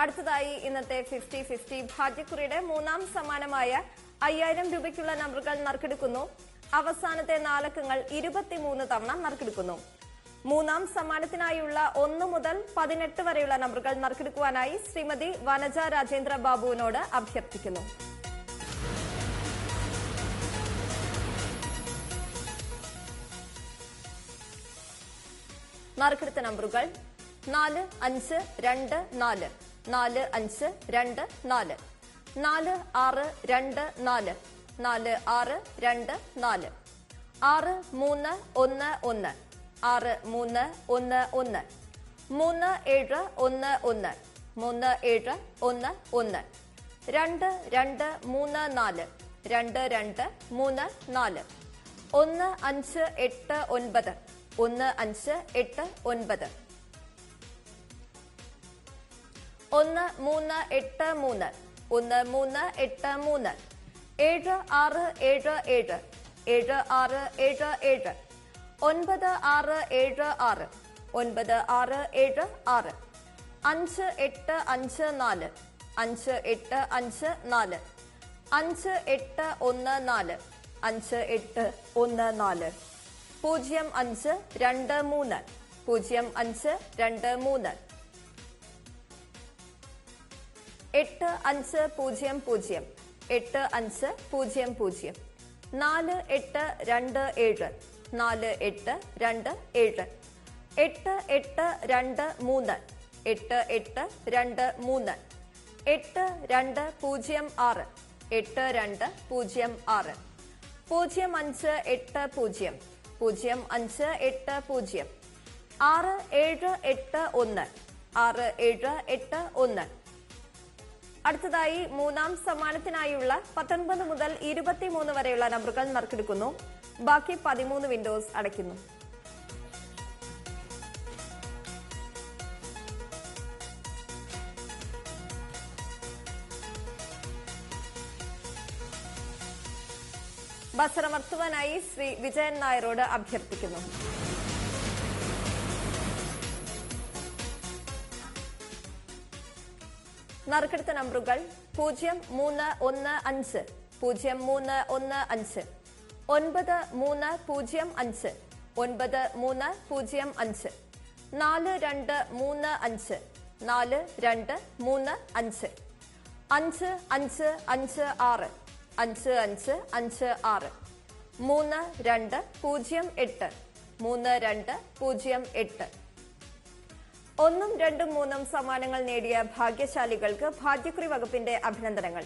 അടുത്തതായി ഇന്നത്തെ 50-50 ഭാഗ്യക്കുറിയുടെ മൂന്നാം സമ്മാനമായ 5000 രൂപയ്ക്കുള്ള നമ്പറുകൾ നറുക്കെടുക്കുന്നു. അവസാനത്തെ നാലക്കങ്ങൾ 23 തവണ നറുക്കെടുക്കുന്നു. മൂന്നാം സമ്മാനത്തിനായുള്ള 1 മുതൽ 18 വരെയുള്ള നമ്പറുകൾ നറുക്കെടുക്കുവാനായി ശ്രീമതി വനജ രാജേന്ദ്ര ബാബുവിനോട് അഭ്യർത്ഥിക്കുന്നു. നറുക്കെടുത്ത നമ്പറുകൾ 4, 5, 2, 4, 4, 5, 2, 4, 4, 6, 2, 4, 4, 6, 2, 4, 6, 3, 1, 1, 6, 3, 1, 1, 3, 7, 1, 1, 3, 7, 1, 1, 2, 2, 3, 4, 2, 2, 3, 4, 1, 5, 8, 9, 1, 5, 8, 9, 1, 3, 8, 3, 1, 3, 8, 3, 7, 6, 7, 7, 7, 6, 7, 7, 9, 6, 7, 6, 9, 6, 7, 6, 5, 8, 5, 4, 5, 8, 5, 4, 5, 8, 1, 4, 5, 8, 1, 4, 0, 5, 2, 3, 0, 5, 2, 3, 8, 5, 0, 0, 8, 5, 0, 0, 4, 8, 2, 7, 4, 8, 2, 7, 8, 8, 2, 3, 8, 8, 2, 3, 8, 2, 0, 6, 8, 2, 0, 6, 0, 5, 8, 0, 0, 5, 8, 0, 6, 7, 8, 1, 6, 7, 8, 1. അടുത്തതായി മൂന്നാം സമ്മാനത്തിനായുള്ള 19 മുതൽ 23 വരെയുള്ള നമ്പറുകൾ നറുക്കെടുക്കുന്നു. ബാക്കി 13 വിൻഡോസ് അടയ്ക്കുന്നു. ബസറമർത്തുവാനായി ശ്രീ വിജയൻ നായരോട് അഭ്യർത്ഥിക്കുന്നു. നറുക്കെടുത്ത നമ്പറുകൾ 0, 3, 1, 5, 0, 3, 1, 5, 9, 3, 0, 5, 9, 3, 0, 5, 4, 2, 3, 5, 4, 2, 3, 5, 5, 5, 5, 6, 5, 5, 5, 6, 3, 2, 0, 8, 3, 2, 0, 8. 1, 2, 3 സമ്മാനങ്ങൾ നേടിയ ഭാഗ്യശാലികൾക്ക് ഭാഗ്യക്കുറി വകുപ്പിന്റെ അഭിനന്ദനങ്ങൾ.